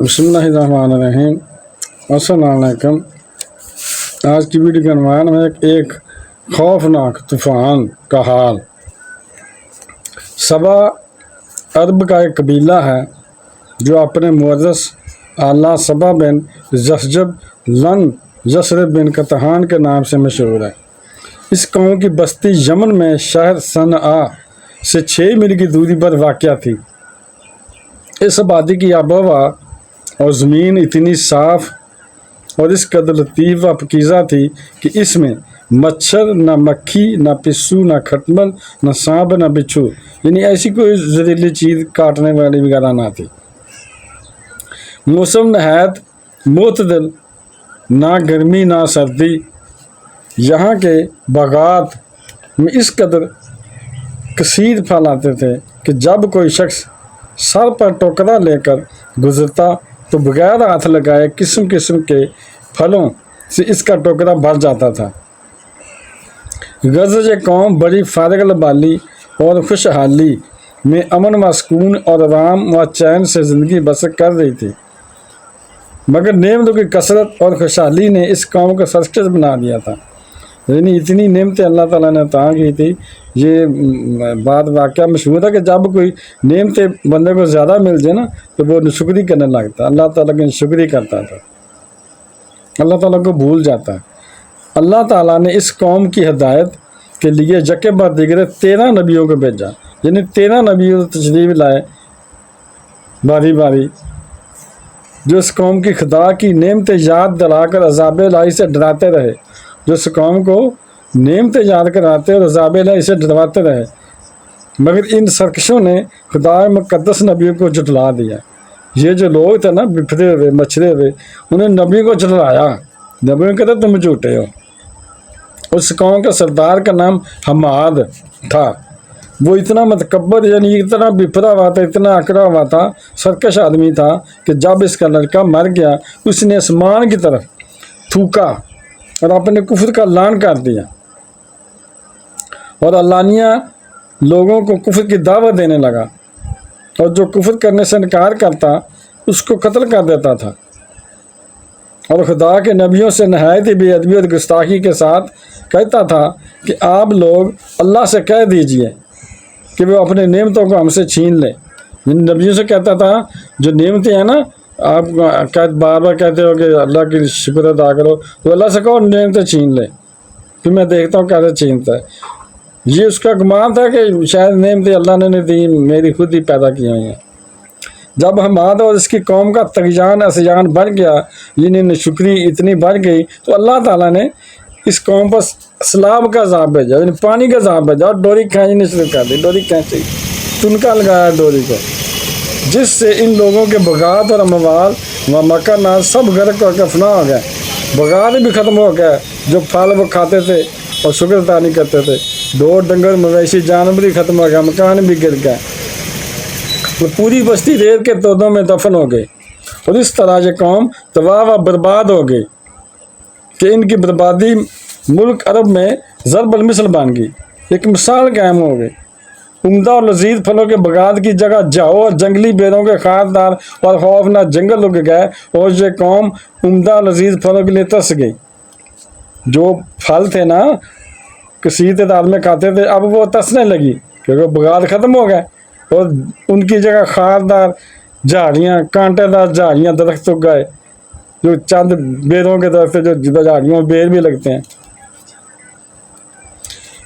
بسم اللہ الرحمن الرحیم۔ السلام علیکم۔ آج کی ویڈیو کا عنوان ہے ایک خوفناک طوفان کا حال۔ سبا عرب کا ایک قبیلہ ہے جو اپنے معزز اعلیٰ سبا بن جحجب لن یثرب بن قطحان کے نام سے مشہور ہے۔ اس قوم کی بستی یمن میں شہر صنعاء سے 6 میل کی دوری پر واقع تھی۔ اس آبادی کی آب و ہوا اور زمین اتنی صاف اور اس قدر لطیف و پاکیزہ تھی کہ اس میں مچھر، نہ مکھی، نہ پسو، نہ کھٹمل، نہ سانپ، نہ بچھو، یعنی ایسی کوئی زہریلی چیز کاٹنے والی وغیرہ نہ تھی۔ موسم نہایت معتدل، نہ گرمی نہ سردی۔ یہاں کے باغات میں اس قدر کثیر پھل آتے تھے کہ جب کوئی شخص سر پر ٹوکرا لے کر گزرتا تو بغیر ہاتھ لگائے قسم قسم کے پھلوں سے اس کا ٹوکرا بھر جاتا تھا۔ غزج قوم بڑی فارغ البالی اور خوشحالی میں امن و سکون اور آرام و چین سے زندگی بسر کر رہی تھی، مگر نعمتوں کی کثرت اور خوشحالی نے اس قوم کو سرکش بنا دیا تھا۔ یعنی اتنی نعمتیں اللہ تعالیٰ نے عطا کی تھی۔ یہ بات واقعہ مشہور ہے کہ جب کوئی نعمتیں بندے کو زیادہ مل جائے نا تو وہ ناشکری کرنے لگتا، اللہ تعالیٰ کی ناشکری کرتا تھا، اللہ تعالیٰ کو بھول جاتا ہے۔ اللہ تعالیٰ نے اس قوم کی ہدایت کے لیے یکے بعد دیگر 13 نبیوں کو بھیجا، یعنی 13 نبیوں تشریف لائے باری باری، جو اس قوم کی خدا کی نعمتیں یاد دلا کر عذاب الہی سے ڈراتے رہے، جو اس قوم کو نعمتیں یاد کراتے اور عذاب الہی سے ڈرواتے رہے، مگر ان سرکشوں نے خدا مقدس نبیوں کو جھٹلا دیا۔ یہ جو لوگ تھے نا بفرے ہوئے مچھرے ہوئے، انہیں نبی کو جھٹلایا، نبیوں کہتے تم جھوٹے ہو۔ اس قوم کا سردار کا نام حماد تھا۔ وہ اتنا متکبر، یعنی اتنا بفرا ہوا تھا، اتنا اکڑا ہوا تھا، سرکش آدمی تھا کہ جب اس کا لڑکا مر گیا اس نے آسمان کی طرف تھوکا اور اپنے کفر کا اعلان کر دیا اور علانیہ لوگوں کو کفر کی دعوت دینے لگا، اور جو کفر کرنے سے انکار کرتا اس کو قتل کر دیتا تھا، اور خدا کے نبیوں سے نہایت ہی بے ادبی اور گستاخی کے ساتھ کہتا تھا کہ آپ لوگ اللہ سے کہہ دیجئے کہ وہ اپنے نعمتوں کو ہم سے چھین لے۔ جن نبیوں سے کہتا تھا جو نعمتیں ہیں نا، آپ بار بار کہتے ہو کہ اللہ کی شکر ادا کرو، تو اللہ سے کہو نعمتیں چھین لے، پھر میں دیکھتا ہوں کیسے چھینتا ہے۔ یہ اس کا گمان تھا کہ شاید نعمتیں اللہ نے نہیں دی، میری خود ہی پیدا کی ہوئی ہیں۔ جب حماد اور اس کی قوم کا طغیان عصیان بڑھ گیا، یعنی ناشکری اتنی بڑھ گئی، تو اللہ تعالیٰ نے اس قوم پر سیلاب کا عذاب بھیجا، یعنی پانی کا عذاب بھیجا، اور ڈوری کھینچنی شروع کر دی، ڈوری کھینچی، تنکا لگایا ڈوری کو، جس سے ان لوگوں کے بغات اور اموال و مکانات سب غرق اور فنا ہو گئے۔ بغات بھی ختم ہو گئے، جو پھل وہ کھاتے تھے اور شکر ادا نہیں کرتے تھے، ڈور ڈنگر مویشی جانور بھی ختم ہو گیا، مکان بھی گر گئے، وہ پوری بستی ریت کے تودوں میں دفن ہو گئی۔ اور اس طرح یہ قوم تباہ و برباد ہو گئی کہ ان کی بربادی ملک عرب میں ضرب المثل بن گئی، ایک مثال قائم ہو گئی۔ عمدہ اور لذیذ پھلوں کے باغات کی جگہ جاؤ اور جنگلی بیروں کے خاردار اور خوفناک جنگل اگ گئے، اور یہ قوم عمدہ اور لذیذ پھلوں کے لیے ترس گئی۔ جو پھل تھے نا کثیر تعداد میں کھاتے تھے، اب وہ ترسنے لگی کیونکہ باغات ختم ہو گئے، اور ان کی جگہ خاردار جھاڑیاں، کانٹے دار جھاڑیاں درخت اگ گئے، جو چند بیروں کے درخت جو جھاڑیوں میں بیر بھی لگتے ہیں۔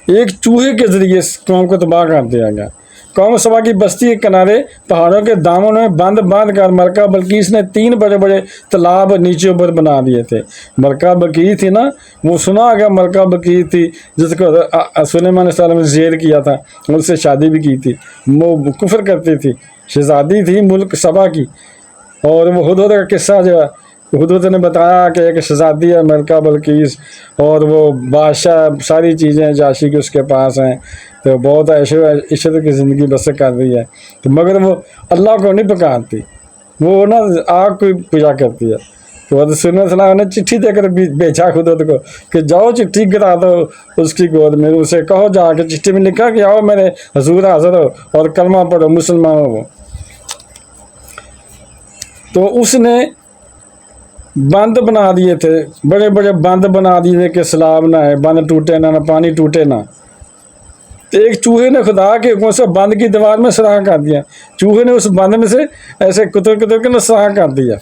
ایک چوہے کے ذریعے اس قوم کو تباہ کر دیا گیا۔ قوم سبا کی بستی کے کنارے پہاڑوں کے دامن میں باندھ کر ملکہ بلقیس نے 3 بڑے بڑے تالاب نیچے اوپر بنا دیے تھے۔ ملکہ بلقیس تھی نا، وہ سنا گیا ملکہ بلقیس تھی جس کو سلیمان علیہ السلام نے زیر کیا تھا، ان سے شادی بھی کی تھی، وہ کفر کرتی تھی، شہزادی تھی ملک سبا کی۔ اور وہ ہدہد کا قصہ جو ہے، ہدہد نے بتایا کہ ایک شہزادی ہے ملکہ بلقیس، اور وہ بادشاہ، ساری چیزیں جاشی کی اس کے پاس ہیں، تو بہت عشرت کی زندگی بسر کر رہی ہے، تو مگر وہ اللہ کو نہیں پکارتی، وہ نا آگ کو پوجا کرتی ہے۔ تو حضرت صلی اللہ علیہ وسلم نے چٹھی دے کر بھیجا ہدہد کو کہ جاؤ چٹھی گرا دو اس کی گود میں، اسے کہو جا کے چٹھی میں لکھا کہ آؤ میرے حضور حاضر ہو اور کلمہ پڑھو، مسلمان ہو۔ تو اس نے بند بنا دیے تھے، بڑے بڑے بند بنا دیے تھے کہ سیلاب نہ آئے، بند ٹوٹے نہ پانی ٹوٹے نہ۔ تو ایک چوہے نے خدا کے حکم سے بند کی دیوار میں سراخ کر دیا، چوہے نے اس بند میں سے ایسے کتر کتر کے سراخ کر دیا،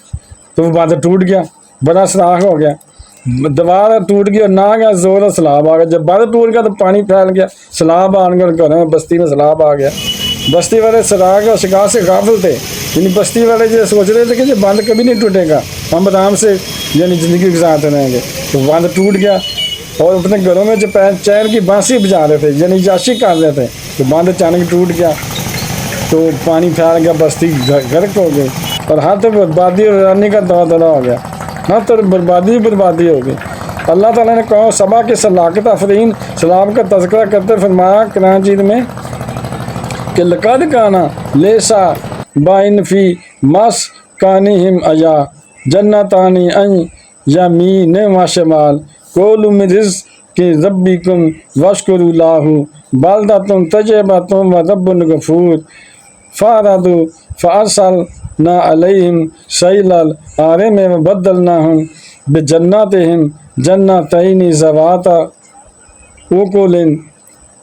تو وہ بند ٹوٹ گیا، بڑا سراخ ہو گیا، دیوار ٹوٹ گئی اور نہ گیا زور اور سیلاب آ گیا۔ جب بند ٹوٹ گیا تو پانی پھیل گیا، سیلاب آ گیا، گھروں میں بستی میں سیلاب آ گیا۔ بستی والے سراخ اور شکار سے غافل تھے، یعنی بستی والے جو سوچ رہے تھے کہ یہ بند کبھی نہیں ٹوٹے گا، ہم آرام سے یعنی زندگی گزارتے رہیں گے، تو بند ٹوٹ گیا اور اپنے گھروں میں جو چین کی بانسی بجا رہے تھے یعنی یاشی کر رہے تھے، تو بند اچانک ٹوٹ گیا تو پانی پھیل گیا، بستی غرق ہو گئی اور ہر طرف بربادی اور ویرانی کا دورہ ہو گیا، ہر طرف بربادی ہو گئی۔ اللہ تعالیٰ نے قوم سبا کے صلاحیت آفرین سیلاب کا تذکرہ کرتے فرمایا قرآن مجید میں کہ لقد کانا لیسا بائن فی مسکنہم آیا جنتان عن یمین و شمال کلوا من رزق ربکم واشکروا لہ بلدۃ طیبۃ ورب غفور فأرادوا فأرسلنا علیہم سیل العارم وبدلناہم بجناتہم جنتین ذواتا اکل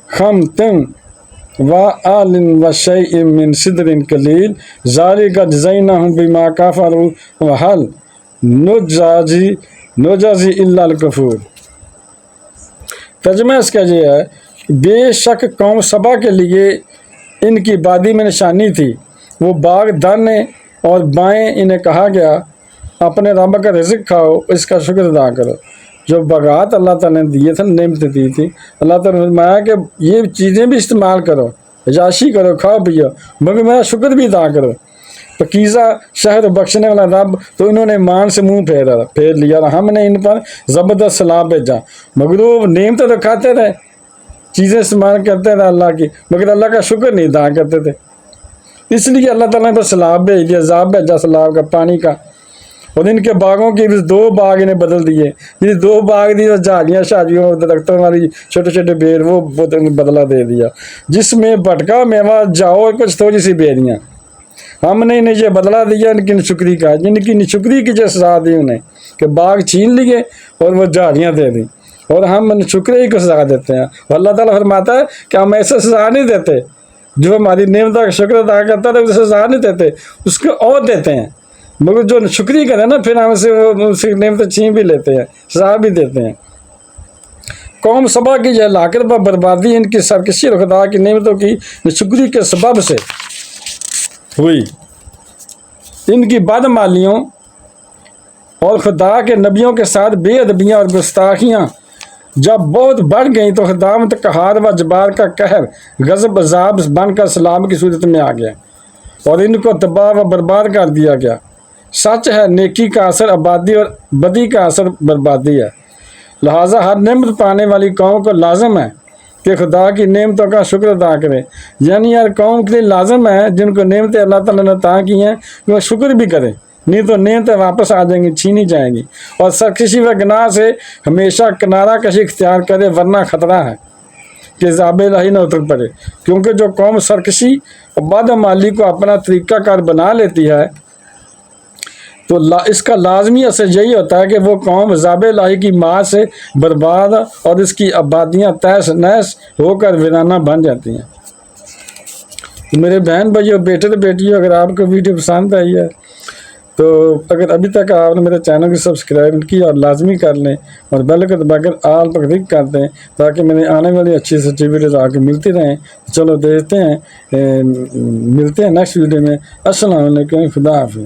خمط وآل وشیء من صدر قلیل ذلک جزیناہم بما کفروا وہل نجزی الا الکفور۔ ترجمہ اس کا یہ ہے، بے شک قوم سبا کے لیے ان کی بادی میں نشانی تھی، وہ باغ دانے اور بائیں انہیں کہا گیا اپنے رب کا رزق کھاؤ، اس کا شکر ادا کرو۔ جو باغات اللہ تعالیٰ نے دیے تھے، نعمتیں دی تھی، اللہ تعالیٰ نے فرمایا کہ یہ چیزیں بھی استعمال کرو، عیاشی کرو، کھاؤ پیو، مگر میرا شکر بھی ادا کرو۔ پاکیزہ شہر بخشنے والا رب، تو انہوں نے ایمان سے منہ پھیر لیا اور ہم نے ان پر زبردست سیلاب بھیجا، مگر وہ نعمتیں تو کھاتے رہے، چیزیں استعمال کرتے رہے اللہ کی، مگر اللہ کا شکر نہیں ادا کرتے تھے، اس لیے اللہ تعالیٰ نے بس سیلاب بھیج دیا، عذاب بھیجا سیلاب کا، پانی کا۔ اور ان کے باغوں کے بھی 2 باغ انہیں بدل دیے، یہ 2 باغ دی جھاڑیاں شادیوں درختوں والی چھوٹے چھوٹے بیڑ، وہ بدلہ دے دیا، جس میں بھٹکا میوہ جاؤ اور کچھ تھوڑی سی بیریاں۔ ہم نے انہیں یہ بدلہ دیا ان کی نشکری کا، جن کی نشکری کی جو سزا دی انہیں کہ باغ چھین لیے اور وہ جھاڑیاں دے دیں، اور ہم نشکرے ہی کو سزا دیتے ہیں۔ اور اللہ تعالیٰ فرماتا ہے کہ ہم ایسے سزا نہیں دیتے، جو ہماری نعمتوں کا شکر ادا کرتا ہے اسے سزا نہیں دیتے، اس کو اور دیتے ہیں، مگر جو شکری کرے نا پھر ہم سے نعمتیں چھین بھی لیتے ہیں، سزا بھی دیتے ہیں۔ قوم سبا کی یہ ہلاکت و بربادی ان کی سرکشی اور خدا کی نعمتوں کی ناشکری کے سبب سے ہوئی۔ ان کی بدعمالیوں اور خدا کے نبیوں کے ساتھ بے ادبیاں اور گستاخیاں جب بہت بڑھ گئیں تو خداوند قہار و جبار کا قہر غضب عذاب بن کر سیلاب کی صورت میں آ گیا اور ان کو تباہ و برباد کر دیا گیا۔ سچ ہے، نیکی کا اثر آبادی اور بدی کا اثر بربادی ہے، لہٰذا ہر نعمت پانے والی قوم کو لازم ہے کہ خدا کی نعمتوں کا شکر ادا کرے، یعنی ہر قوم کے لیے لازم ہے جن کو نعمتیں اللہ تعالیٰ نے عطا کی ہیں کہ وہ شکر بھی کرے، نہیں تو نعمتیں واپس آ جائیں گی، چھینی جائیں گی، اور سرکشی و گناہ سے ہمیشہ کنارہ کشی اختیار کرے، ورنہ خطرہ ہے کہ عذاب الہی نہ اتر پڑے، کیونکہ جو قوم سرکشی اور بدعمالی کو اپنا طریقہ کار بنا لیتی ہے تو اس کا لازمی اثر یہی ہوتا ہے کہ وہ قوم عذاب الہی کی ماں سے برباد اور اس کی آبادیاں تہس نہس ہو کر ویرانہ بن جاتی ہیں۔ میرے بہن بھائیو، بیٹے تو بیٹیوں، اگر آپ کو ویڈیو پسند آئی ہے تو اگر ابھی تک آپ نے میرے چینل کو سبسکرائب کیا اور لازمی کر لیں اور بیل کو دبا کر آل پر کلک کر دیں تاکہ میرے آنے والی اچھی سے اچھی ویڈیوز آپ کو ملتی رہیں۔ چلو دیکھتے ہیں، ملتے ہیں نیکسٹ ویڈیو میں۔ السلام علیکم، خدا حافظ۔